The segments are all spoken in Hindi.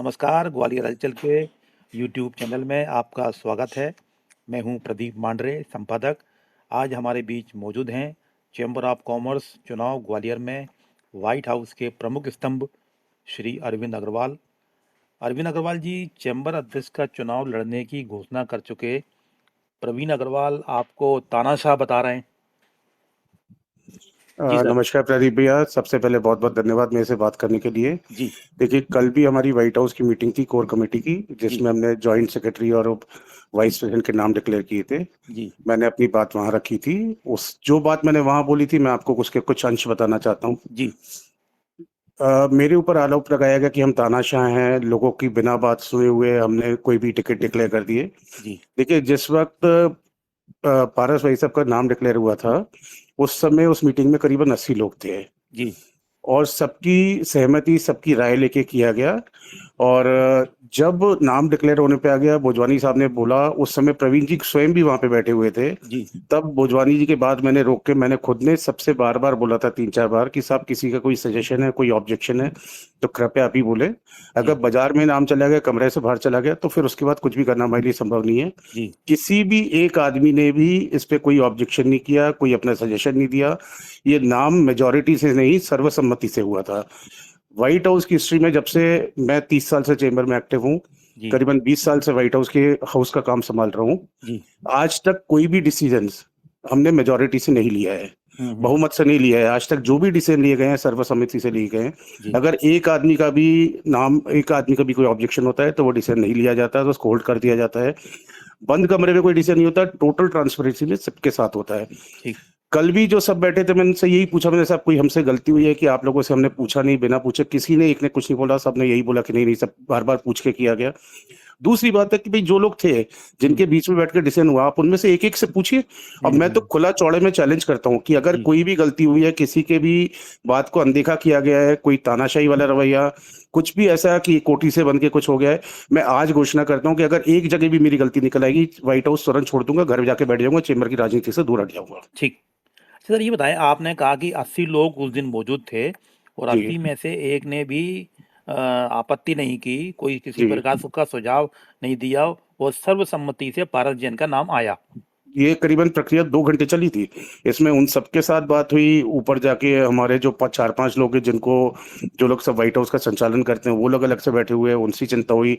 नमस्कार, ग्वालियर हलचल के यूट्यूब चैनल में आपका स्वागत है। मैं हूं प्रदीप मांडरे, संपादक। आज हमारे बीच मौजूद हैं चैम्बर ऑफ कॉमर्स चुनाव ग्वालियर में व्हाइट हाउस के प्रमुख स्तंभ श्री अरविंद अग्रवाल। अरविंद अग्रवाल जी चैम्बर अध्यक्ष का चुनाव लड़ने की घोषणा कर चुके प्रवीण अग्रवाल आपको तानाशाह बता रहे हैं। जी सर। नमस्कार प्रदीप भैया, सबसे पहले बहुत बहुत धन्यवाद मेरे से बात करने के लिए। जी देखिए, कल भी हमारी व्हाइट हाउस की मीटिंग थी कोर कमेटी की, जी जिसमें हमने जॉइंट सेक्रेटरी और वाइस प्रेसिडेंट के नाम डिक्लेयर किए थे। जी मैंने अपनी बात वहां रखी थी। उस जो बात मैंने वहां बोली थी, मैं आपको उसके कुछ अंश बताना चाहता हूँ। जी मेरे ऊपर आरोप लगाया गया कि हम तानाशाह हैं, लोगों की बिना बात सुने हुए हमने कोई भी टिकट डिक्लेयर कर दिए। जी देखिए, जिस वक्त पारस भाई साहब का नाम डिक्लेयर हुआ था, उस समय उस मीटिंग में करीबन 80 लोग थे जी और सबकी सहमति, सबकी राय लेके किया गया। और जब नाम डिक्लेयर होने पे आ गया, भोजवानी साहब ने बोला, उस समय प्रवीण जी स्वयं भी वहां पे बैठे हुए थे। जी तब भोजवानी जी के बाद मैंने रोक के, मैंने खुद ने सबसे बार बार बोला था, 3-4 बार, कि साहब किसी का कोई सजेशन है, कोई ऑब्जेक्शन है तो कृपया आप ही बोले। अगर जी बाजार में नाम चला गया, कमरे से बाहर चला गया, तो फिर उसके बाद कुछ भी करना हमारे लिए संभव नहीं है। जी किसी भी एक आदमी ने भी इस पे कोई ऑब्जेक्शन नहीं किया, कोई अपना सजेशन नहीं दिया। ये नाम मेजॉरिटी से नहीं, सर्वसम्मति से हुआ था। व्हाइट हाउस की हिस्ट्री में, जब से मैं 30 साल से चेंबर में एक्टिव हूँ, जी करीबन 20 साल से व्हाइट हाउस का काम संभाल रहा हूँ, जी आज तक कोई भी डिसीजन हमने मेजॉरिटी से नहीं लिया है, हम्म। बहुमत से नहीं लिया है। आज तक जो भी डिसीजन लिए गए हैं, सर्वसम्मति से लिए गए हैं। जी अगर एक आदमी का भी कोई ऑब्जेक्शन होता है, तो वो डिसीजन नहीं लिया जाता है, तो उसको होल्ड कर दिया जाता है। बंद कमरे में कोई डिसीजन नहीं होता, टोटल ट्रांसपेरेंसी में सबके साथ होता है। ठीक। कल भी जो सब बैठे थे, मैंने उनसे यही पूछा, मैंने साहब कोई हमसे गलती हुई है कि आप लोगों से हमने पूछा नहीं, बिना पूछे किसी ने, एक ने कुछ नहीं बोला, सबने यही बोला कि नहीं नहीं, सब बार बार पूछ के किया गया। दूसरी बात है कि भाई, जो लोग थे जिनके बीच में बैठ के डिसीजन हुआ, आप उनमें से एक एक से पूछिए। अब मैं तो हम्म। खुला चौड़े में चैलेंज करता हूँ कि अगर जी कोई भी गलती हुई है, किसी के भी बात को अनदेखा किया गया है, कोई तानाशाही वाला रवैया, कुछ भी ऐसा कि कोठी से बन के कुछ हो गया है, मैं आज घोषणा करता हूँ कि अगर एक जगह भी मेरी गलती निकल आएगी, व्हाइट हाउस तुरंत छोड़ दूंगा, घर जाके बैठ जाऊंगा, चेंबर की राजनीति से दूर हट जाऊंगा। ठीक। अच्छा सर, ये बताएं, आपने कहा कि 80 लोग उस दिन मौजूद थे और जी 80 में से एक ने भी आपत्ति नहीं की, कोई किसी जी। प्रकार का सुझाव नहीं दिया और सर्वसम्मति से पारस जैन का नाम आया। ये करीबन प्रक्रिया 2 घंटे चली थी। इसमें उन सबके साथ बात हुई, ऊपर जाके हमारे जो 4-5 लोग हैं, जिनको, जो लोग सब व्हाइट हाउस का संचालन करते हैं, वो लोग अलग से बैठे हुए हैं, उनसे चिंता हुई।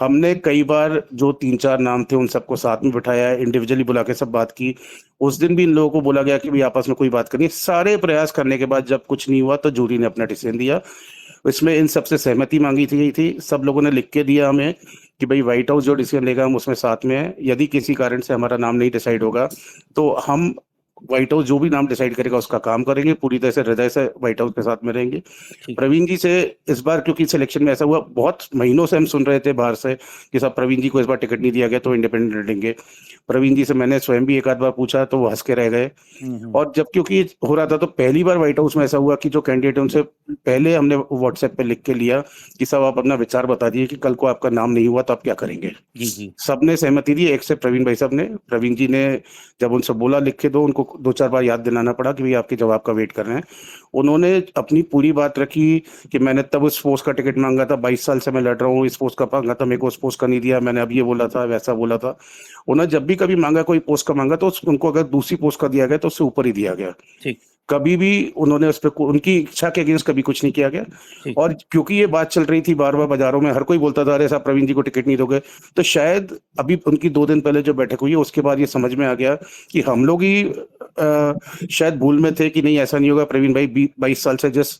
हमने कई बार जो 3-4 नाम थे, उन सबको साथ में बिठाया, इंडिविजुअली बुला के सब बात की। उस दिन भी इन लोगों को बोला गया कि भाई आपस में कोई बात करनी है। सारे प्रयास करने के बाद जब कुछ नहीं हुआ, तो जूरी ने अपना डिसीजन दिया। इसमें इन सबसे सहमति मांगी थी गई थी, सब लोगों ने लिख के दिया हमें कि भाई व्हाइट हाउस जो डिसीजन लेगा, हम उसमें साथ में हैं। यदि किसी कारण से हमारा नाम नहीं डिसाइड होगा, तो हम, व्हाइट हाउस जो भी नाम डिसाइड करेगा उसका काम करेंगे, पूरी तरह से हृदय से व्हाइट हाउस के साथ में रहेंगे। ठीक। प्रवीण जी से इस बार, क्योंकि सिलेक्शन में ऐसा हुआ, बहुत महीनों से हम सुन रहे थे बाहर से कि साहब प्रवीण जी को इस बार टिकट नहीं दिया गया, तो इंडिपेंडेंट लड़ेंगे। प्रवीण जी से मैंने स्वयं भी एक आध बार पूछा, तो वो हंस के रह गए। हम्म। और जब क्योंकि हो रहा था, तो पहली बार व्हाइट हाउस में ऐसा हुआ कि जो कैंडिडेट है, उनसे पहले हमने व्हाट्सएप पे लिख के लिया कि साहब आप अपना विचार बता दिए कि कल को आपका नाम नहीं हुआ तो आप क्या करेंगे। जी जी सबने सहमति दी, एक से प्रवीण भाई साहब ने। प्रवीण जी ने जब उनसे बोला लिख के दो, उनको 2-4 बार याद दिलाना पड़ा कि भाई आपके जवाब का वेट कर रहे हैं। उन्होंने अपनी पूरी बात रखी कि मैंने तब उस पोस्ट का टिकट मांगा था, 22 साल से मैं लड़ रहा हूँ, इस पोस्ट का मांगा था, मेरे को उस पोस्ट का नहीं दिया, मैंने अब ये बोला था, वैसा बोला था। उन्होंने जब भी कभी मांगा, कोई पोस्ट का मांगा, तो उनको अगर दूसरी पोस्ट का दिया गया, तो उससे ऊपर ही दिया गया। ठीक कभी भी उन्होंने उस पर, उनकी इच्छा के अगेंस्ट कभी कुछ नहीं किया गया। ठीक। और क्योंकि ये बात चल रही थी बार बार बाजारों में, हर कोई बोलता था अरे साहब प्रवीण जी को टिकट नहीं दोगे, तो शायद अभी उनकी 2 दिन पहले जो बैठक हुई है, उसके बाद ये समझ में आ गया कि हम लोग ही शायद भूल में थे कि नहीं, ऐसा नहीं होगा। प्रवीण भाई 22 साल से जिस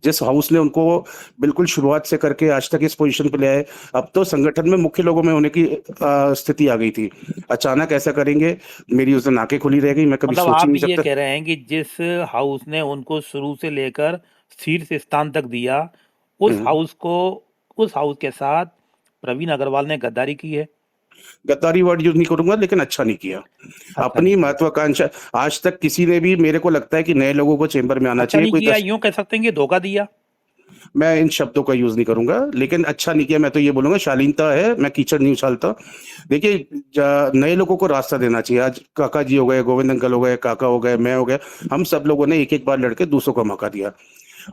जिस हाउस ने उनको बिल्कुल शुरुआत से करके आज तक इस पोजीशन पे ले आए, अब तो संगठन में मुख्य लोगों में होने की स्थिति आ गई थी। अचानक ऐसा करेंगे, मेरी उस दिन आंखें खुली रह गई, मैं कभी मतलब सोच ही आप नहीं ये सकता। कह रहे हैं कि जिस हाउस ने उनको शुरू से लेकर शीर्ष स्थान तक दिया, उस हम्म। हाउस को, उस हाउस के साथ प्रवीण अग्रवाल ने गद्दारी की है। गद्दारी वर्ड यूज नहीं करूंगा, लेकिन अच्छा नहीं किया। अच्छा नहीं अपनी किया। महत्वाकांक्षा, आज तक किसी ने भी, मेरे को लगता है कि नए लोगों को चेंबर में आना अच्छा चाहिए, नहीं कोई किया, 10, यूं कह सकते हैं कि धोखा दिया। मैं इन शब्दों का यूज नहीं करूंगा, लेकिन अच्छा नहीं किया, मैं तो ये बोलूंगा शालीनता है, मैं कीचड़ नहीं उछालता। देखिए, नए लोगों को रास्ता देना चाहिए। आज काका जी हो गए, गोविंद अंकल हो गए, काका हो गए, मैं हो गए, हम सब लोगों ने एक एक बार लड़के दूसरों को मौका दिया।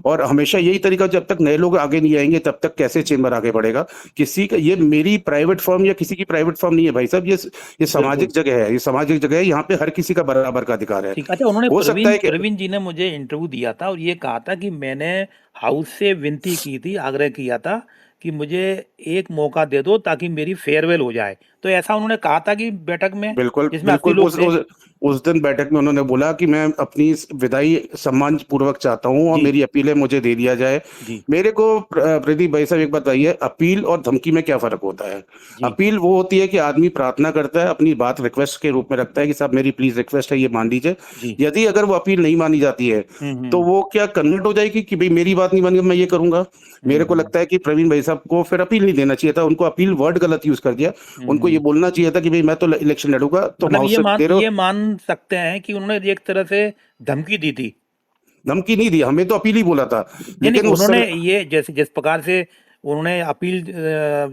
और हमेशा यही तरीका, जब तक नए लोग आगे नहीं आएंगे तब तक कैसे चेंबर आगे बढ़ेगा। किसी का, ये मेरी प्राइवेट फर्म या किसी की प्राइवेट फर्म नहीं है भाई साहब, ये बिल्कुल। सामाजिक जगह है, ये सामाजिक जगह है, यहाँ पे हर किसी का बराबर का अधिकार है। ठीक। अच्छा, उन्होंने हो सकता प्रवीण है कि प्रवीण जी ने मुझे इंटरव्यू दिया था और ये कहा था कि मैंने हाउस से विनती की थी, आग्रह किया था कि मुझे एक मौका दे दो ताकि मेरी फेयरवेल हो जाए। तो ऐसा उन्होंने कहा था कि बैठक में, बिल्कुल जिसमें 80 बिल्कुल, लोग थे। उस दिन बैठक में उन्होंने बोला कि मैं अपनी विदाई सम्मान पूर्वक चाहता हूं और जी। मेरी अपील है मुझे दे दिया जाए। जी। मेरे को प्रदीप भाई साहब एक बात बताइए, अपील और धमकी में क्या फर्क होता है? जी। अपील वो होती है कि आदमी प्रार्थना करता है, अपनी बात रिक्वेस्ट के रूप में रखता है कि साहब मेरी प्लीज रिक्वेस्ट है, ये मान लीजिए। जी। यदि अगर वो अपील नहीं मानी जाती है तो वो क्या कन्वर्ट हो जाएगी कि भाई मेरी बात नहीं मानी, मैं ये करूंगा? मेरे को हम्म लगता है कि प्रवीण भाई साहब को फिर अपील नहीं देना चाहिए था, उनको अपील वर्ड गलत यूज कर दिया। उनको ये हम्म। बोलना चाहिए था कि भाई मैं तो इलेक्शन लड़ूंगा, तुम मतलब हाउस से दे रहे हो। ये मान सकते हैं कि उन्होंने एक तरह से धमकी दी थी। धमकी नहीं दी, हमें तो अपील ही बोला था। नहीं नहीं, लेकिन उस उन्होंने समय ये जैसे जिस प्रकार से उन्होंने अपील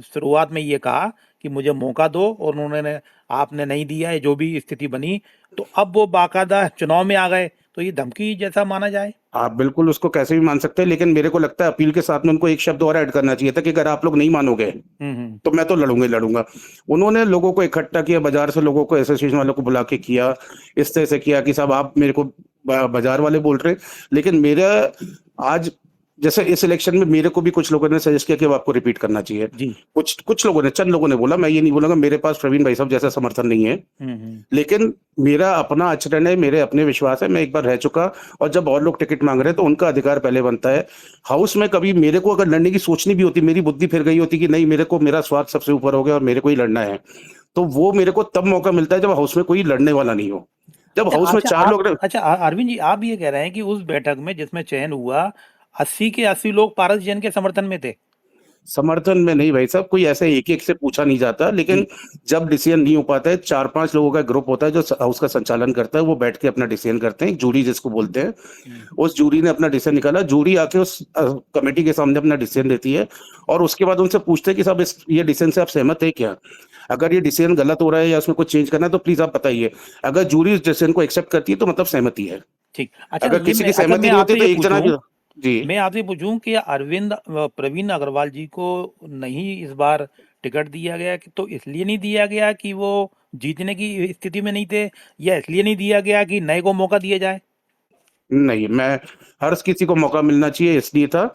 शुरुआत में ये कहा कि मुझे मौका दो, और उन्होंने, आपने नहीं दिया है, जो भी स्थिति बनी, तो अब वो बाकायदा चुनाव में आ गए, तो ये धमकी जैसा माना जाए। आप बिल्कुल उसको कैसे भी मान सकते हैं, लेकिन मेरे को लगता है अपील के साथ में उनको एक शब्द और ऐड करना चाहिए था कि अगर आप लोग नहीं मानोगे हम्म। तो मैं तो लड़ूंगा ही लड़ूंगा। उन्होंने लोगों को इकट्ठा किया, बाजार से लोगों को, एसोसिएशन वालों को बुला के किया, इस तरह से किया कि साहब आप मेरे को बाजार वाले बोल रहे हैं। लेकिन मेरा आज, जैसे इस इलेक्शन में मेरे को भी कुछ लोगों ने सजेस्ट किया कि अब आपको रिपीट करना चाहिए। जी। कुछ कुछ लोगों ने, चंद लोगों ने बोला, मैं ये नहीं बोलूंगा मेरे पास प्रवीण भाई साहब जैसा समर्थन नहीं है। हम्म। लेकिन मेरा अपना आचरण है, मेरे अपने विश्वास है, मैं एक बार रह चुका। और जब और लोग टिकट मांग रहे हैं तो उनका अधिकार पहले बनता है। हाउस में कभी मेरे को अगर लड़ने की सोचनी भी होती, मेरी बुद्धि फिर गई होती कि नहीं, मेरे को मेरा स्वार्थ सबसे ऊपर हो गया और मेरे को ही लड़ना है, तो वो मेरे को तब मौका मिलता है जब हाउस में कोई लड़ने वाला नहीं हो। जब अच्छा हाउस में अच्छा, चार आप, लोग अच्छा अरविंद जी, आप ये कह रहे हैं कि उस बैठक में जिसमें चयन हुआ, 80 के 80 लोग पारस जैन के समर्थन में थे। समर्थन में नहीं भाई साहब, कोई ऐसे एक एक से पूछा नहीं जाता, लेकिन जी। जब डिसीजन नहीं हो पाता है, 4-5 लोगों का ग्रुप होता है जो हाउस का संचालन करता है, वो बैठ के अपना डिसीजन करते हैं, जूरी जिसको बोलते हैं। हम्म। उस जूरी ने अपना डिसीजन निकाला, जूरी आके उस कमेटी के सामने अपना डिसीजन देती है और उसके बाद उनसे पूछते हैं कि साहब इस ये डिसीजन से आप सहमत है क्या? अगर ये डिसीजन गलत हो रहा है या उसमें कुछ चेंज करना है तो प्लीज आप बताइए। अगर जूरी इस डिसीजन को एक्सेप्ट करती है तो मतलब सहमति है। ठीक। अच्छा, अगर ये किसी मैं, की अच्छा मैं सहमति नहीं होती आपसे तो ये एक जना पूछूं, भी। जी। कि प्रवीण अग्रवाल जी को नहीं इस बार टिकट दिया गया, कि तो इसलिए नहीं दिया गया कि वो जीतने की स्थिति में नहीं थे, या इसलिए नहीं दिया गया कि नए को मौका दिया जाए? नहीं, मैं, हर किसी को मौका मिलना चाहिए इसलिए था।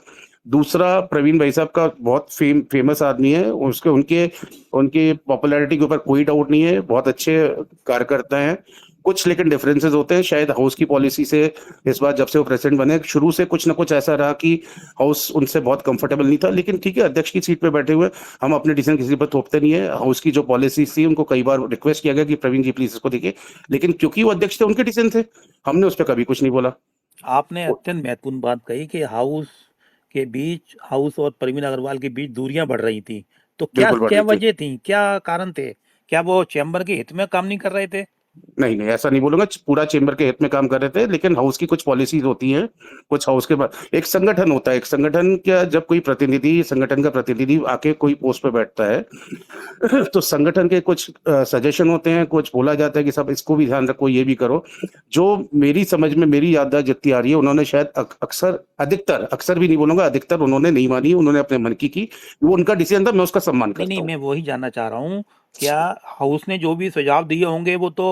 दूसरा, प्रवीण भाई साहब का बहुत फेमस आदमी है, उसके उनके उनके पॉपुलैरिटी के ऊपर कोई डाउट नहीं है, बहुत अच्छे कार्यकर्ता हैं। कुछ लेकिन डिफरेंसेस होते हैं शायद हाउस की पॉलिसी से। इस बार जब से वो प्रेसिडेंट बने, शुरू से कुछ ना कुछ ऐसा रहा कि हाउस उनसे बहुत कंफर्टेबल नहीं था। लेकिन ठीक है, अध्यक्ष की सीट पे बैठे हुए हम अपने डिसीजन किसी पर थोपते नहीं है। हाउस की जो पॉलिसी थी, उनको कई बार रिक्वेस्ट किया गया कि प्रवीण जी प्लीज इसको देखिए, लेकिन क्योंकि वो अध्यक्ष थे, उनके डिसीजन थे, हमने उस पर कभी कुछ नहीं बोला। आपने अत्यंत महत्वपूर्ण बात कही कि हाउस और प्रवीण अग्रवाल के बीच दूरियां बढ़ रही थी। तो क्या बिल्कुल बढ़ क्या रही थी। वजह थी, क्या कारण थे? क्या वो चैम्बर के हित में काम नहीं कर रहे थे? नहीं नहीं, ऐसा नहीं बोलूंगा, पूरा चेंबर के हित में काम कर रहे थे, लेकिन हाउस की कुछ पॉलिसीज होती हैं। कुछ हाउस के बाद एक संगठन होता है, एक संगठन क्या, जब कोई प्रतिनिधि, संगठन का प्रतिनिधि आके कोई पोस्ट पे बैठता है तो संगठन के कुछ सजेशन होते हैं, कुछ बोला जाता है कि सब इसको भी ध्यान रखो, ये भी करो। जो मेरी समझ में, मेरी याददाश्त जितनी आ रही है, उन्होंने शायद अक्सर, अधिकतर, अक्सर भी नहीं बोलूंगा, अधिकतर उन्होंने नहीं मानी, उन्होंने अपने मन की। वो उनका डिसीजन था, मैं उसका सम्मान नहीं नहीं, करता हूँ। मैं वही जानना चाह रहा हूँ, क्या हाउस ने जो भी सुझाव दिए होंगे वो तो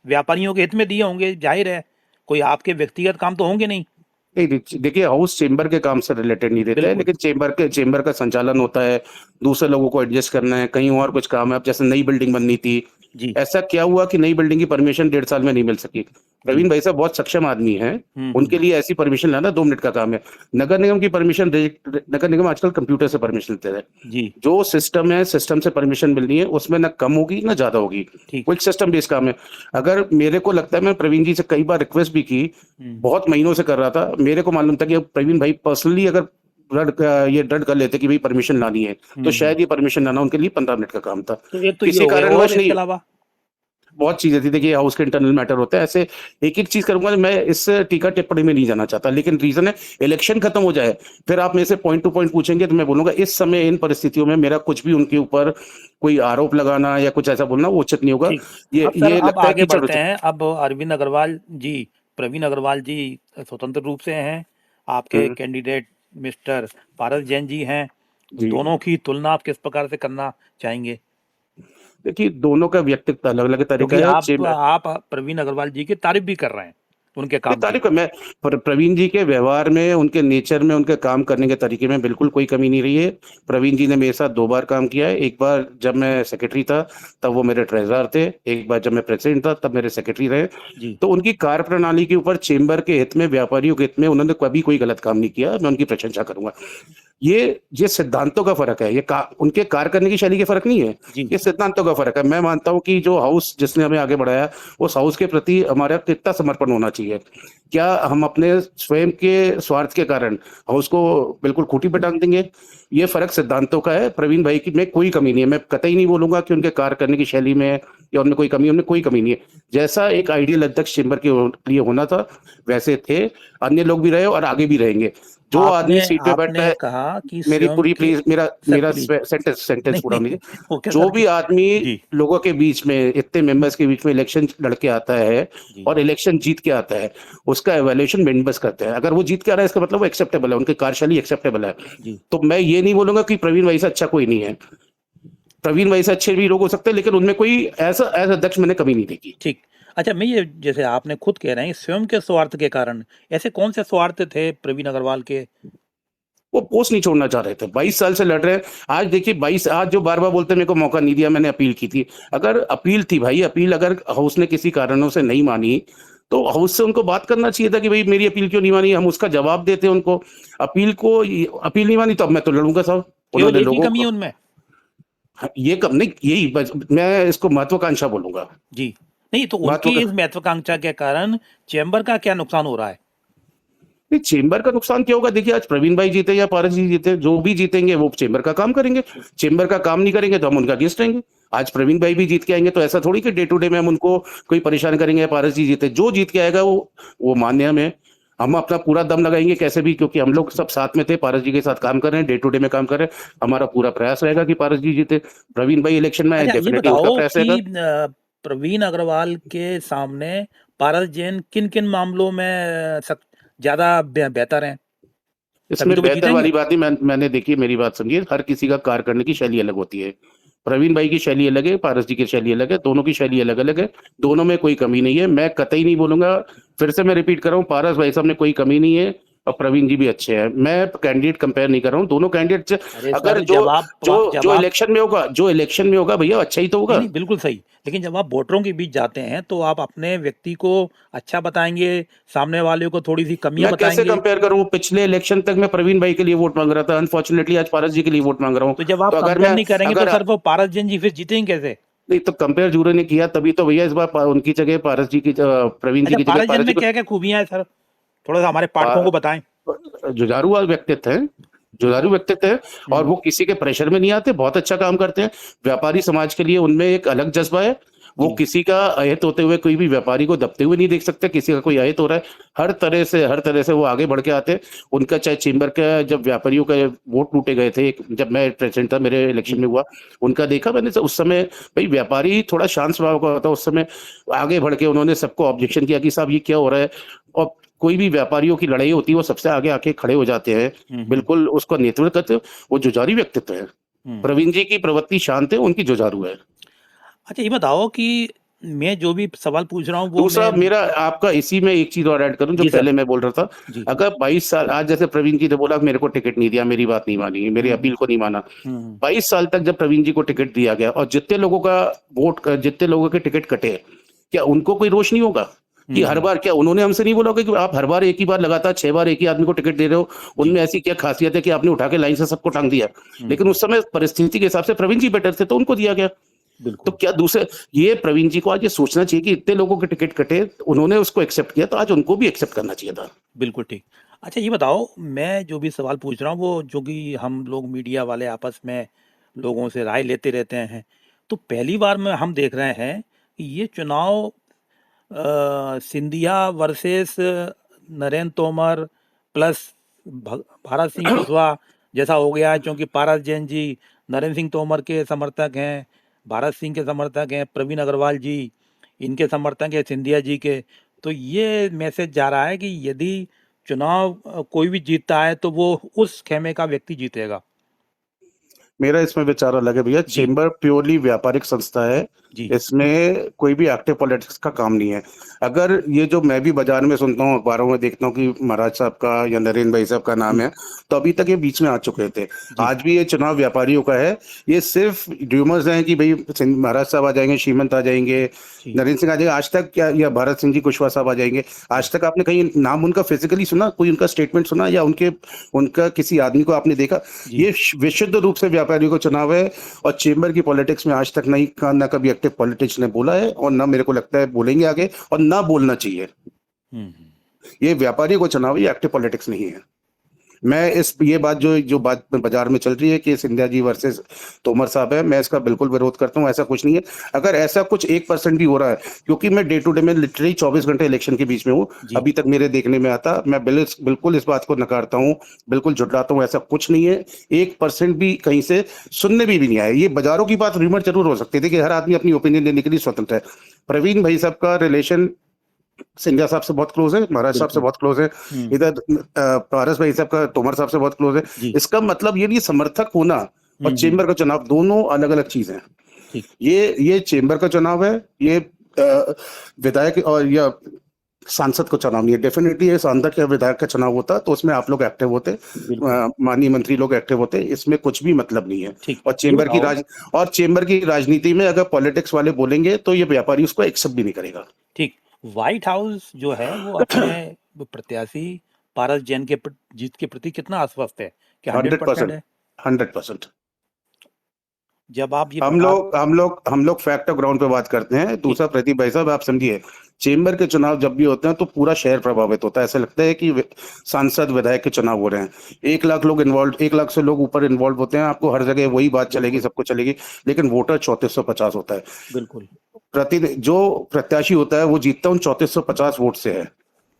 व्यापारियों के हित में दिए होंगे, जाहिर है, कोई आपके व्यक्तिगत काम तो होंगे नहीं? नहीं नहीं, देखिए हाउस चेंबर के काम से रिलेटेड नहीं देता है, बिल्कुल। लेकिन चेंबर का संचालन होता है, दूसरे लोगों को एडजस्ट करना है, कहीं और कुछ काम है। अब जैसे नई बिल्डिंग बननी थी, जी। ऐसा क्या हुआ कि नई बिल्डिंग की परमिशन 1.5 साल में नहीं मिल सकी? जी। प्रवीण भाई साहब बहुत सक्षम आदमी हैं, उनके हम्म। लिए ऐसी परमिशन लाना 2 मिनट का काम है। नगर निगम की परमिशन, नगर निगम आजकल कंप्यूटर से परमिशन लेते हैं। जी। जो सिस्टम है, सिस्टम से परमिशन मिलनी है, उसमें ना कम होगी ना ज्यादा होगी। ठीक। वो एक सिस्टम बेस्ड काम है। अगर मेरे को लगता है, मैं प्रवीण जी से कई बार रिक्वेस्ट भी की, हम्म। बहुत महीनों से कर रहा था, मेरे को मालूम था कि अब प्रवीण भाई पर्सनली अगर ये दृढ़ कर लेते कि भाई परमिशन लानी है, तो हम्म। शायद ये परमिशन लाना उनके लिए 15 मिनट का काम था। तो एक तो ये किसी हो गए, और कारणवश इसके नहीं, अलावा? बहुत चीजें थी, देखिए हाउस के इंटरनल मैटर होते हैं ऐसे। एक एक चीज करूंगा, मैं इस टीका टिप्पणी में नहीं जाना चाहता, लेकिन रीजन है, इलेक्शन खत्म हो जाए, फिर आप मेरे से पॉइंट टू पॉइंट पूछेंगे तो मैं बोलूंगा इस समय इन परिस्थितियों में मेरा कुछ भी उनके ऊपर कोई आरोप लगाना या कुछ ऐसा बोलना वो उचित नहीं होगा। ठीक। ये अब सर, ये अब लगता है आगे कि चलो बढ़ते हैं। अब अरविंद अग्रवाल जी, प्रवीण अग्रवाल जी स्वतंत्र रूप से हैं, आपके कैंडिडेट मिस्टर पारस जैन जी हैं, जी दोनों की तुलना आप किस प्रकार से करना चाहेंगे? देखिए, दोनों का व्यक्तित्व अलग अलग तरीका क्योंकि है। आप प्रवीण अग्रवाल जी की तारीफ भी कर रहे हैं उनके ये काम की। तारीफ है। मैं प्रवीण जी के व्यवहार में, उनके नेचर में, उनके काम करने के तरीके में बिल्कुल कोई कमी नहीं रही है। प्रवीण जी ने मेरे साथ 2 बार काम किया है। एक बार जब मैं सेक्रेटरी था, तब वो मेरे ट्रेजरर थे। एक बार जब मैं प्रेसिडेंट था, तब मेरे सेक्रेटरी रहे। जी तो उनकी कार्यप्रणाली के ऊपर, चेंबर के हित में, व्यापारियों के हित में उन्होंने कभी कोई गलत काम नहीं किया। मैं उनकी प्रशंसा करूंगा। ये सिद्धांतों का फ़र्क है। उनके कार्य करने की शैली के फ़र्क नहीं है। जी ये सिद्धांतों का फ़र्क है। मैं मानता हूँ कि जो हाउस जिसने हमें आगे बढ़ाया, उस हाउस के प्रति हमारा कितना समर्पण होना चाहिए। क्या हम अपने स्वयं के स्वार्थ के कारण हाउस को बिल्कुल खूंटी पे टाँग देंगे? ये फ़र्क सिद्धांतों का है। प्रवीण भाई की में कोई कमी नहीं है। मैं कतई नहीं बोलूँगा कि उनके कार्य करने की शैली में या उनमें कोई कमी है, उनमें कोई कमी नहीं है। जैसा एक आइडियल अध्यक्ष चेंबर के लिए होना था, वैसे थे। अन्य लोग भी रहे और आगे भी रहेंगे। जो आपने आदमी सीट पे बैठता आपने है, कहा कि मेरी स्वयं पूरी के प्लीज मेरा सर मेरा प्लीज सेंटेंस नहीं पूरा होने नहीं दीजिए। ओके जो सर भी आदमी जी लोगों के बीच में, इतने मेंबर्स के बीच में इलेक्शन लड़के आता है जी और इलेक्शन जीत के आता है, उसका एवेल्यूएशन मेंबर्स करते हैं। अगर वो जीत के आ रहा है, इसका मतलब वो एक्सेप्टेबल है, उनकी कार्यशैली एक्सेप्टेबल है। जी तो मैं ये नहीं बोलूंगा कि प्रवीण वैसा अच्छा कोई नहीं है। प्रवीण वैसे अच्छे भी लोग हो सकते हैं, लेकिन उनमें कोई ऐसा एज अध्यक्ष मैंने कभी नहीं देखी। ठीक। अच्छा, मैं ये जैसे आपने खुद कह रहे हैं स्वयं के स्वार्थ के कारण, ऐसे कौन से स्वार्थ थे प्रवीण अग्रवाल के? वो पोस्ट नहीं छोड़ना चाह रहे थे। 22 साल से लड़ रहे हैं। आज देखिए, 22 आज जो बार-बार बोलते हैं मेरे को मौका नहीं दिया, मैंने अपील की थी। अगर अपील थी भाई, अपील अगर हाउस ने किसी कारणों से नहीं मानी, तो हाउस से उनको बात करना चाहिए था कि भई मेरी अपील क्यों नहीं मानी? हम उसका जवाब देते उनको। अपील नहीं मानी तो अब मैं तो लड़ूंगा साहब। केवल उन्होंने एक ही लोगों कमी है को उनमें? हाँ, ये कम नहीं, यही बस मैं इसको महत्वाकांक्षा बोलूँगा। जी। नहीं तो उनकी महत्वाका इस महत्वाकांक्षा के कारण चैम्बर का क्या नुकसान हो रहा है? नहीं, चेंबर का नुकसान क्या होगा? देखिए, आज प्रवीण भाई जीते या पारस जी जीते, जो भी जीतेंगे वो चेंबर का काम करेंगे। चेंबर का काम नहीं करेंगे तो हम उनका अगेंस्ट रहेंगे। आज प्रवीण भाई भी जीत के आएंगे तो ऐसा थोड़ी कि डे टू डे में हम उनको कोई परेशान करेंगे या पारस जी जीते। जो जीत के आएगा वो मान्य हमें। हम अपना पूरा दम लगाएंगे कैसे भी, क्योंकि हम लोग सब साथ में थे, पारस जी के साथ काम कर रहे हैं, डे टू डे में काम कर रहे हैं। हमारा पूरा प्रयास रहेगा कि पारस जी जीते। प्रवीण भाई इलेक्शन में आए, अच्छा, ये डेफिनेटली उनका बताओ प्रयास कि रहेगा। प्रवीण अग्रवाल के सामने पारस जैन किन-किन मामलों में ज़्यादा बेहतर हैं? तभी इसमें तो वो बेहतर जीतेंगे। वाली बात नहीं। मैंने देखिए, मेरी बात समझिए। हर किसी का कार्य करने की शैली अलग होती है। प्रवीण भाई की शैली अलग है, पारस जी की शैली अलग है। दोनों की शैली अलग अलग है। दोनों में कोई कमी नहीं है। मैं कतई नहीं बोलूंगा, फिर से मैं रिपीट कर रहा हूँ, पारस भाई साहब में कोई कमी नहीं है और प्रवीण जी भी अच्छे हैं। मैं कैंडिडेट कंपेयर नहीं कर रहा हूँ। दोनों कैंडिडेट अरे अगर सर, जो जब आप जो जब जो आप इलेक्शन में होगा, जो इलेक्शन में होगा भैया, अच्छा ही तो नहीं, होगा। नहीं, बिल्कुल सही। लेकिन जब आप वोटरों के बीच जाते हैं, तो आप अपने व्यक्ति को अच्छा बताएँगे, सामने वाले को थोड़ी-सी कमियाँ मैं कैसे बताएँगे। कंपेयर करूं? पिछले इलेक्शन तक मैं प्रवीण भाई के लिए वोट मांग रहा था। अनफॉर्चुनेटली आज पारस जी के लिए वोट मांग रहा हूं। तो जब तो आप अगर कंपेयर मैं नहीं करेंगे, तो अगर सर वो पारस जैन जी फिर जीतेंगे कैसे? नहीं, तो कंपेयर जूरी ने किया, तभी तो भैया इस बार उनकी जगह पारस जी की, प्रवीण जी अच्छा, की जगह पारस जैन पारस जी में को। क्या-क्या खूबियाँ हैं सर? थोड़ा-सा हमारे पाठकों को पा- बताएँ। जुझारू व्यक्तित्व है। जुझारू व्यक्तित्व है। और हुँ, वो किसी के प्रेशर में नहीं आते, बहुत अच्छा काम करते हैं। व्यापारी समाज के लिए उनमें एक अलग जज्बा है। वो जी। किसी का अहित होते हुए, कोई भी व्यापारी को दबते हुए नहीं देख सकते। किसी का कोई अहित हो रहा है, हर तरह से वो आगे बढ़ के आते हैं। उनका चाहे चेंबर का, जब व्यापारियों का वोट टूटे गए थे, जब मैं प्रेसिडेंट था, मेरे इलेक्शन जी। में हुआ, उनका देखा मैंने। उस समय भाई व्यापारी थोड़ा शांत स्वभाव का होता है। उस समय आगे बढ़ के उन्होंने सबको ऑब्जेक्शन किया कि साहब ये क्या हो रहा है। और कोई भी व्यापारियों की लड़ाई होती है, वो सबसे आगे आके खड़े हो जाते हैं। हुँ, हुँ, बिल्कुल उसका नेतृत्व करते हो। वो जुझारू व्यक्तित्व है। हुँ। प्रवीण जी की प्रवृत्ति शांत है, उनकी जुझारू है। अच्छा, ये बताओ कि मैं जो भी सवाल पूछ रहा हूँ, वो दूसरा मैं मेरा आपका, इसी में एक चीज और ऐड करूं जो जी सर। पहले मैं बोल रहा था। जी। अगर 22 साल, आज जैसे प्रवीण जी ने बोला मेरे को टिकट नहीं दिया, मेरी बात नहीं मानी, मेरी हुँ, अपील हुँ, को नहीं माना। हुँ, हुँ, 22 साल तक जब प्रवीण जी को टिकट दिया गया और जितने लोगों के टिकट कटे, क्या उनको कोई रोष नहीं होगा कि हुँ, हर हुँ। बार, क्या उन्होंने हमसे नहीं बोला होगा कि आप हर बार एक ही बार लगातार 6 बार एक ही आदमी को टिकट दे रहे हो? जी। उनमें ऐसी क्या खासियत है कि आपने उठा के लाइन से सबको टांग दिया? हुँ, लेकिन हुँ। उस समय परिस्थिति के हिसाब से प्रवीण जी बेटर थे तो उनको दिया गया। तो बिल्कुल, क्या दूसरे, ये प्रवीण जी को आज ये सोचना चाहिए कि इतने लोगों के टिकट कटे, उन्होंने उसको एक्सेप्ट किया, तो आज उनको भी एक्सेप्ट करना चाहिए था। बिल्कुल ठीक। अच्छा, ये बताओ, मैं जो भी सवाल पूछ रहा हूँ, वो जो कि हम लोग मीडिया वाले आपस में लोगों से राय लेते रहते हैं। तो पहली बार में हम देख रहे हैं कि ये चुनाव सिंधिया वर्सेस नरेंद्र तोमर प्लस भारत सिंह कुशवाहा जैसा हो गया है, क्योंकि पारस जैन जी नरेंद्र सिंह तोमर के समर्थक हैं, भारत सिंह के समर्थक हैं, प्रवीण अग्रवाल जी इनके समर्थक हैं सिंधिया जी के। तो ये मैसेज जा रहा है कि यदि चुनाव कोई भी जीतता है तो वो उस खेमे का व्यक्ति जीतेगा। मेरा इसमें विचार अलग है भैया। जी, चेंबर प्योरली व्यापारिक संस्था है, जी, इसमें कोई भी एक्टिव पॉलिटिक्स का काम नहीं है। अगर ये जो मैं भी बाजार में सुनता हूँ, अखबारों में देखता हूँ कि महाराज साहब का या नरेंद्र भाई साहब का नाम जी, है, तो अभी तक ये बीच में आ चुके थे। जी, आज भी ये चुनाव व्यापारियों का है। ये सिर्फ र्यूमर्स हैं कि भाई महाराज साहब आ जाएंगे, श्रीमंत आ जाएंगे, जी, नरेंद्र सिंह आ जाएंगे। आज तक क्या, या भरत सिंह जी कुशवाहा साहब आ जाएंगे, जी, आज तक आपने कहीं नाम उनका फिजिकली सुना, कोई उनका स्टेटमेंट सुना, या उनके उनका किसी आदमी को आपने देखा? जी, ये विशुद्ध रूप से व्यापारियों का चुनाव है। और चेंबर की पॉलिटिक्स में आज तक नहीं, ना कभी एक्टिव पॉलिटिक्स ने बोला है, और ना मेरे को लगता है बोलेंगे आगे, और ना बोलना चाहिए। हम्म, ये व्यापारियों का चुनाव है, ये एक्टिव पॉलिटिक्स नहीं है। मैं इस ये बात जो जो बात बाजार में चल रही है कि सिंधिया जी वर्सेस तोमर साहब है, मैं इसका बिल्कुल विरोध करता हूँ। ऐसा कुछ नहीं है। अगर ऐसा कुछ 1% भी हो रहा है, क्योंकि मैं डे टू डे में लिटरली 24 घंटे इलेक्शन के बीच में हूँ, जी, अभी तक मेरे देखने में आता, मैं बिल्कुल इस बात को नकारता हूँ, बिल्कुल झुटलाता हूँ। ऐसा कुछ नहीं है। 1% भी कहीं से सुनने भी नहीं आया। ये बाजारों की बात, रूमर जरूर हो सकती है। देखिए, हर आदमी अपनी ओपिनियन देने के लिए स्वतंत्र है। प्रवीण भाई साहब का रिलेशन सिंधिया साहब से बहुत क्लोज है, महाराज साहब से बिल्कुल, बहुत क्लोज है। हम्म, इधर पारस भाई साहब का तोमर साहब से बहुत क्लोज है। जी, इसका मतलब ये नहीं, समर्थक होना और हम्म, चेंबर का चुनाव दोनों अलग अलग चीजें हैं। ठीक, ये चेंबर का चुनाव है, ये विधायक और या सांसद का चुनाव नहीं है। डेफिनेटली ये सांसद या विधायक का चुनाव होता तो उसमें आप लोग एक्टिव होते, बिल्कुल, माननीय मंत्री लोग एक्टिव होते। इसमें कुछ भी मतलब नहीं है। ठीक। और ये चेंबर की बताओ, राजनीति में अगर पॉलिटिक्स वाले बोलेंगे तो ये व्यापारी उसको एक्सेप्ट भी नहीं करेगा। ठीक, व्हाइट हाउस जो है वो अपने प्रत्याशी पारस जैन के जीत के प्रति कितना आश्वस्त है? क्या 100% 100%, है? 100%। जब आप ये हम बता, लोग हम लोग हम लोग फैक्ट और ग्राउंड पे बात करते हैं। ठीक, दूसरा, प्रदीप भाई साहब, आप समझिए, चेंबर के चुनाव जब भी होते हैं तो पूरा शहर प्रभावित होता है। ऐसा लगता है कि सांसद विधायक के चुनाव हो रहे हैं। 1 लाख लोग इन्वॉल्व, 1 लाख से लोग ऊपर इन्वॉल्व होते हैं। आपको हर जगह वही बात चलेगी, बिल्कुल, सबको चलेगी। लेकिन वोटर 3450 होता है। बिल्कुल, जो प्रत्याशी होता है वो जीतता उन 3450 वोट से है।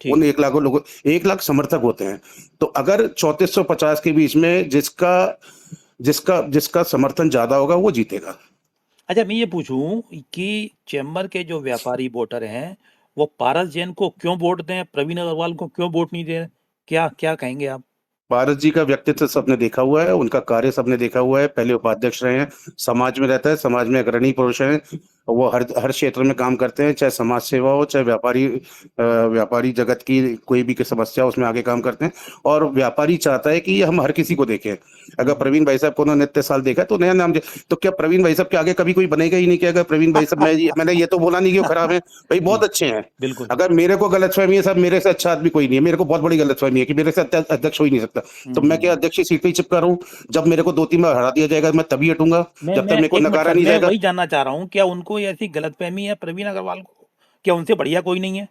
ठीक। उन 1 लाख लोगों, 1 लाख समर्थक होते हैं। तो अगर 3450 के बीच में जिसका जिसका जिसका समर्थन ज्यादा होगा वो जीतेगा। अच्छा, मैं ये पूछूं कि चेंबर के जो व्यापारी वोटर हैं वो पारस जैन को क्यों वोट दें, प्रवीण अग्रवाल को क्यों वोट नहीं दें? क्या क्या कहेंगे आप? पारस जी का व्यक्तित्व सबने देखा हुआ है, उनका कार्य सबने देखा हुआ है। पहले उपाध्यक्ष रहे हैं, समाज में रहता है, समाज में अग्रणी पुरुष हैं। वो हर हर क्षेत्र में काम करते हैं, चाहे समाज सेवा हो, चाहे व्यापारी जगत की कोई भी समस्या हो, उसमें आगे काम करते हैं। और व्यापारी चाहता है कि हम हर किसी को देखें। अगर हम्म, प्रवीण भाई साहब को उन्होंने इतने साल देखा तो नया नाम तो क्या प्रवीण भाई साहब के आगे कभी कोई बनेगा ही नहीं? कि अगर प्रवीण भाई साहब, मैंने ये तो बोला नहीं कि वो खराब है, भाई जी, बहुत अच्छे हैं। बिल्कुल, अगर मेरे को गलतफहमी है साहब, मेरे से अच्छा आदमी कोई नहीं है। मेरे को बहुत बड़ी गलतफहमी है कि मेरे से अध्यक्ष हो ही नहीं सकता। तो मैं क्या हम्म। अध्यक्ष की सीट पे ही चिपका रहा हूँ? जब मेरे को 2-3 बार हरा दिया जाएगा मैं तभी हटूंगा, जब तक मैं मेरे को एक मिनट नकारा सर, नहीं मैं जाएगा। वही जानना चाह रहा हूँ, क्या उनको ये ऐसी गलतफहमी है प्रवीण अग्रवाल को, क्या उनसे बढ़िया कोई नहीं है?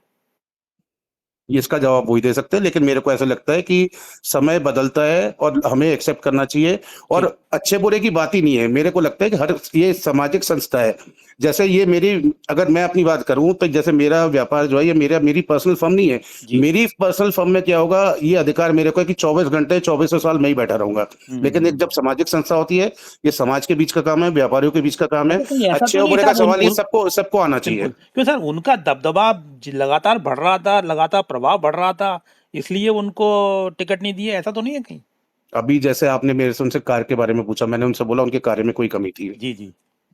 इसका जवाब वही दे सकते हैं। लेकिन मेरे को ऐसा लगता है कि समय बदलता है और हमें एक्सेप्ट करना चाहिए। और ठीक, अच्छे बुरे की बात ही नहीं है। मेरे को लगता है कि हर ये सामाजिक संस्था है। जैसे ये मेरी, अगर मैं अपनी बात करूं तो जैसे मेरा व्यापार जो है, ये मेरी पर्सनल फर्म नहीं है। जी, मेरी पर्सनल फर्म में क्या होगा, ये अधिकार मेरे को है कि 24 घंटे 24 साल मैं ही बैठा रहूंगा। लेकिन एक जब हम्म। सामाजिक संस्था होती है, ये समाज के बीच का काम है, व्यापारियों के बीच का काम है। अच्छा, कहीं ऐसा अच्छे तो और नहीं बुरे का सर सवाल ये सबको सबको आना चाहिए। बिल्कुल, क्यों सर उनका दबदबा लगातार बढ़ रहा था, लगातार प्रभाव बढ़ रहा था, इसलिए उनको टिकट नहीं दिए, ऐसा तो नहीं है कहीं? अभी जैसे आपने मेरे से उनसे कार्य के बारे में पूछा, मैंने उनसे बोला उनके कार्य में कोई कमी थी जी, जी,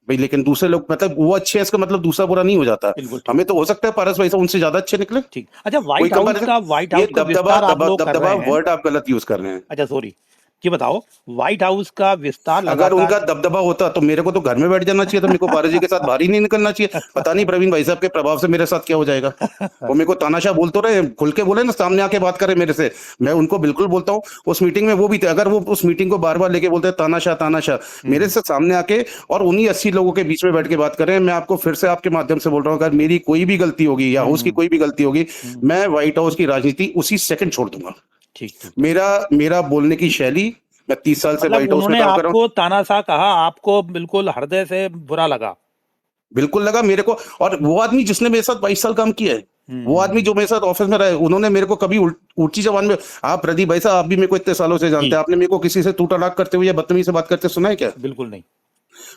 भाई। लेकिन दूसरे लोग, मतलब वो अच्छे हैं इसका मतलब दूसरा बुरा नहीं हो जाता। बिल्कुल, ठीक, हमें तो हो सकता है पारस भाई साहब उनसे ज्यादा अच्छे निकले, ठीक। अच्छा, कोई कंपैरिजन। व्हाइट ये हाउस का दबदबा विस्तार आप लोग कर दबदबा रहे हैं। वर्ड आप गलत यूज कर रहे हैं। अच्छा, सॉरी, ये बताओ, व्हाइट हाउस का विस्तार अगर लगातार उनका दबदबा होता तो मेरे को तो घर में बैठ जाना चाहिए था। मेरे को पारस जी के साथ बाहर ही नहीं निकलना चाहिए। पता नहीं प्रवीण भाई साहब के प्रभाव से मेरे साथ क्या हो जाएगा। वो मेरे को तानाशाह बोल तो रहे, खुल के बोले ना, सामने आके बात करे मेरे से। मैं उनको बिल्कुल बोलता हूँ। उस मीटिंग में वो भी थे। अगर वो उस मीटिंग को बार बार लेके बोलते हैं तानाशाह तानाशाह, मेरे से सामने आके और उन्हीं 80 लोगों के बीच में बैठ के बात करें। मैं आपको फिर से आपके माध्यम से बोल रहा हूँ, अगर मेरी कोई भी गलती होगी या हम्म, हाउस की कोई भी गलती होगी, हम्म, मैं व्हाइट हाउस की राजनीति उसी सेकंड छोड़ दूंगा। ठीक, ठीक, ठीक। मेरा मेरा बोलने की शैली, मैं 30 साल से मतलब व्हाइट हाउस में उन्होंने काम कर रहा हूँ। आपको तानाशाह कहा, आपको बिल्कुल हृदय से बुरा लगा? बिल्कुल लगा मेरे को। और वो आदमी जिसने मेरे साथ 22 साल काम किया है, वो आदमी हम्म, जो मेरे साथ ऑफिस में रहे, उन्होंने मेरे को कभी ऊंची जबान में, आप प्रदीप भाई साहब, आप भी मेरे को इतने सालों से जानते जी, हैं, आपने मेरे को किसी से तू तड़ाक करते हुए या बदतमीजी से बात करते सुना है क्या? बिल्कुल नहीं।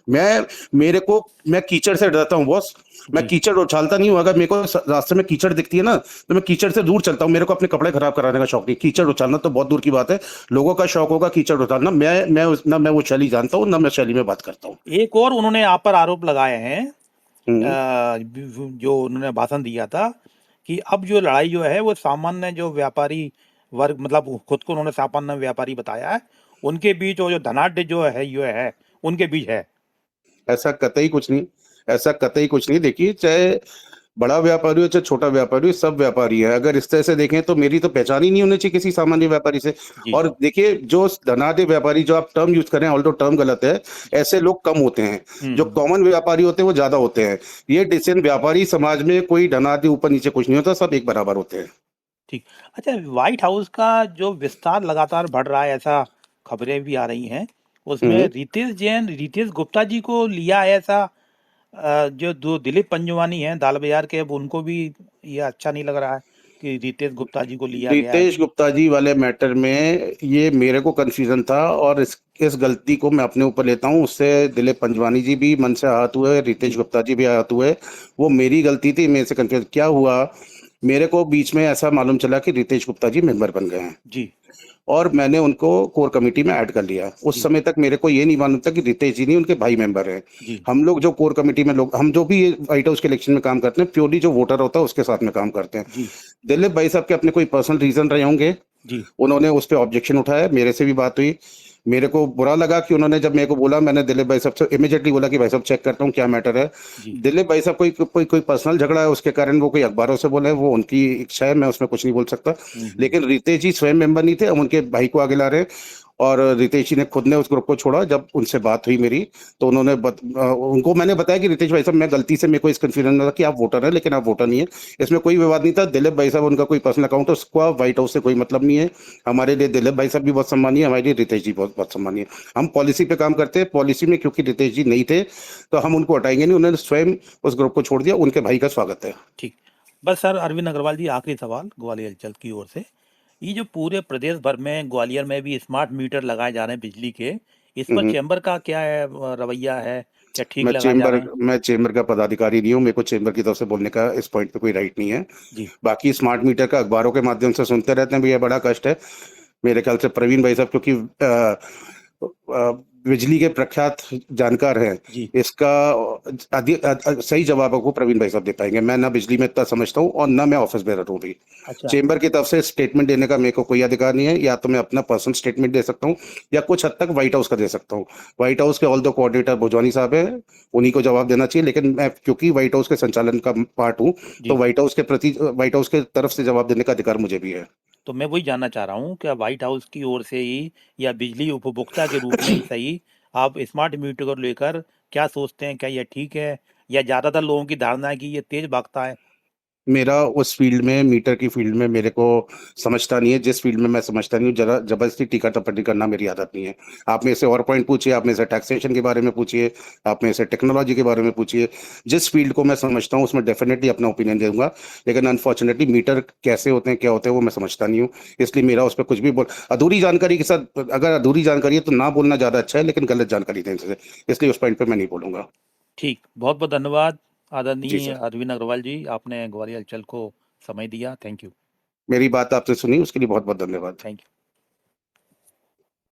मैं कीचड़ से डरता हूँ बॉस। मैं जी कीचड़ उछालता नहीं हूँ। अगर मेरे को रास्ते में कीचड़ दिखती है ना, तो मैं कीचड़ से दूर चलता हूँ। मेरे को अपने कपड़े खराब कराने का शौक नहीं। कीचड़ उछालना तो बहुत दूर की बात है, लोगों का शौक होगा कीचड़ उछालना। ना मैं वो शैली जानता हूँ, ना मैं शैली में बात करता हूँ। एक और उन्होंने आप पर आरोप लगाए हैं, हम्म। जो उन्होंने भाषण दिया था कि अब जो लड़ाई जो है वो सामान्य जो व्यापारी वर्ग, मतलब खुद को उन्होंने सामान्य व्यापारी बताया है, उनके बीच, और जो धनाढ्य जो है उनके बीच है। ऐसा कतई कुछ नहीं। ऐसा कतई कुछ नहीं। देखिए, चाहे बड़ा व्यापारी हो चाहे छोटा व्यापारी हो, सब व्यापारी है। अगर इस तरह से देखें तो मेरी तो पहचान ही नहीं होनी चाहिए किसी सामान्य व्यापारी से। जी और देखिए, जो धनाढ्य व्यापारी, जो आप टर्म यूज करें, ऑल्दो टर्म गलत है, ऐसे लोग कम होते हैं। जो हम्म। कॉमन व्यापारी होते हैं वो ज्यादा होते हैं। ये डिसीजन, व्यापारी समाज में कोई धनाढ्य ऊपर नीचे कुछ नहीं होता, सब एक बराबर होते हैं। ठीक। अच्छा, व्हाइट हाउस का जो विस्तार लगातार बढ़ रहा है, ऐसा खबरें भी आ रही हैं, उसमें हम्म। रितेश गुप्ता जी को लिया है, ऐसा जो दो दिलीप पंजवानी हैं दाल बाजार के, अब उनको भी ये अच्छा नहीं लग रहा है कि रितेश गुप्ता जी को लिया गया है। रितेश गुप्ता जी वाले मैटर में ये मेरे को कंफ्यूजन था, और इस गलती को मैं अपने ऊपर लेता हूँ। उससे दिलीप पंजवानी जी भी मन से आहत हुए, रितेश जी गुप्ता जी भी आहत हुए। वो मेरी गलती थी, मेरे से कंफ्यूज क्या हुआ। मेरे को बीच में ऐसा मालूम चला कि रितेश गुप्ता जी मेंबर बन गए हैं, जी और मैंने उनको कोर कमेटी में ऐड कर लिया। उस जी समय तक मेरे को ये नहीं मालूम था कि रितेश जी नहीं, उनके भाई मेंबर हैं। जी हम लोग जो कोर कमेटी में लोग, हम जो भी व्हाइट हाउस के इलेक्शन में काम करते हैं, प्योरली जो वोटर होता है उसके साथ में काम करते हैं। जी दिलीप भाई साहब के अपने कोई पर्सनल रीजन रहे होंगे, जी उन्होंने उस पे ऑब्जेक्शन उठाया। मेरे से भी बात हुई। मेरे को बुरा लगा कि उन्होंने, जब मेरे को बोला, मैंने दिलीप भाई साहब से इमीडिएटली बोला कि भाई साहब चेक करता हूँ क्या मैटर है। जी दिलीप भाई साहब कोई पर्सनल झगड़ा है, उसके कारण वो कोई अखबारों से बोले, वो उनकी इच्छा है, मैं उसमें कुछ नहीं बोल सकता। हम्म। लेकिन रितेश जी स्वयं मेंबर नहीं थे, हम उनके भाई को आगे ला रहे हैं। और रितेश जी ने खुद ने उस ग्रुप को छोड़ा। जब उनसे बात हुई मेरी, तो उनको मैंने बताया कि रितेश भाई साहब, मैं गलती से, मेरे को इस कंफ्यूजन में था कि आप वोटर हैं, लेकिन आप वोटर नहीं है। इसमें कोई विवाद नहीं था। दिलीप भाई साहब उनका कोई पर्सनल अकाउंट है, उसका व्हाइट हाउस से कोई मतलब नहीं है। हमारे लिए दिलीप भाई साहब भी बहुत सम्मानीय है, हमारे लिए रितेश जी बहुत बहुत सम्मानीय है। हम पॉलिसी पे काम करते हैं। पॉलिसी में क्योंकि रितेश जी नहीं थे, तो हम उनको हटाएंगे नहीं। उन्होंने स्वयं उस ग्रुप को छोड़ दिया। उनके भाई का स्वागत है। ठीक। बस सर, अरविंद अग्रवाल जी, आखिरी सवाल ग्वालियर अंचल की ओर से। ये जो पूरे प्रदेश भर में, ग्वालियर में भी स्मार्ट मीटर लगाए जा रहे हैं बिजली के, इस पर हम्म। चैम्बर का क्या है, रवैया है? क्या ठीक लगाए जा रहे हैं? मैं चेंबर का पदाधिकारी नहीं हूँ, मेरे को चेंबर की तरफ से बोलने का इस पॉइंट पे कोई राइट नहीं है। जी बाकी स्मार्ट मीटर का अखबारों के माध्यम से सुनते रहते हैं, भैया बड़ा कष्ट है। मेरे ख्याल से प्रवीण भाई साहब, क्योंकि बिजली के प्रख्यात जानकार हैं, जी। इसका सही जवाब आपको प्रवीण भाई साहब दे पाएंगे। मैं ना बिजली में इतना समझता हूँ, और ना मैं ऑफिस बेरर हूँ भी। अच्छा। चेंबर की तरफ से स्टेटमेंट देने का मेरे को कोई अधिकार नहीं है। या तो मैं अपना पर्सनल स्टेटमेंट दे सकता हूँ, या कुछ हद तक व्हाइट हाउस का दे सकता हूँ। व्हाइट हाउस के ऑल द कोऑर्डिनेटर भुजवानी साहब है, उन्हीं को जवाब देना चाहिए। लेकिन मैं, क्योंकि व्हाइट हाउस के संचालन का पार्ट हूँ, तो जी। व्हाइट हाउस के तरफ से जवाब देने का अधिकार मुझे भी है। तो मैं वही जानना चाह रहा हूँ, क्या व्हाइट हाउस की ओर से ही, या बिजली उपभोक्ता के रूप में ही सही, आप स्मार्ट मीटर को लेकर क्या सोचते हैं? क्या यह ठीक है, या ज़्यादातर लोगों की धारणा है कि ये तेज भागता है? मेरा उस फील्ड में, मीटर की फील्ड में, मेरे को समझता नहीं है। जिस फील्ड में मैं समझता नहीं हूँ, जरा जबरदस्ती टीका टप्पटी करना मेरी आदत नहीं है। आप मेरे से और पॉइंट पूछिए, आप मेरे से टैक्सेशन के बारे में पूछिए, आप मेरे से टेक्नोलॉजी के बारे में पूछिए। जिस फील्ड को मैं समझता हूँ उसमें डेफिनेटली अपना ओपिनियन दूंगा। लेकिन अनफॉर्चुनेटली मीटर कैसे होते हैं, क्या होते हैं, वो मैं समझता नहीं हूँ। इसलिए मेरा उस पर कुछ भी बोल, अधूरी जानकारी के साथ, अगर अधूरी जानकारी है तो ना बोलना ज्यादा अच्छा है, लेकिन गलत जानकारी देने से, इसलिए उस पॉइंट पर मैं नहीं बोलूंगा। ठीक, बहुत बहुत धन्यवाद जी आदरणीय सर। अरविंद अग्रवाल जी, आपने ग्वालियर अंचल को समय दिया। Thank you. मेरी बात आपसे सुनी, उसके लिए बहुत बहुत धन्यवाद। Thank you.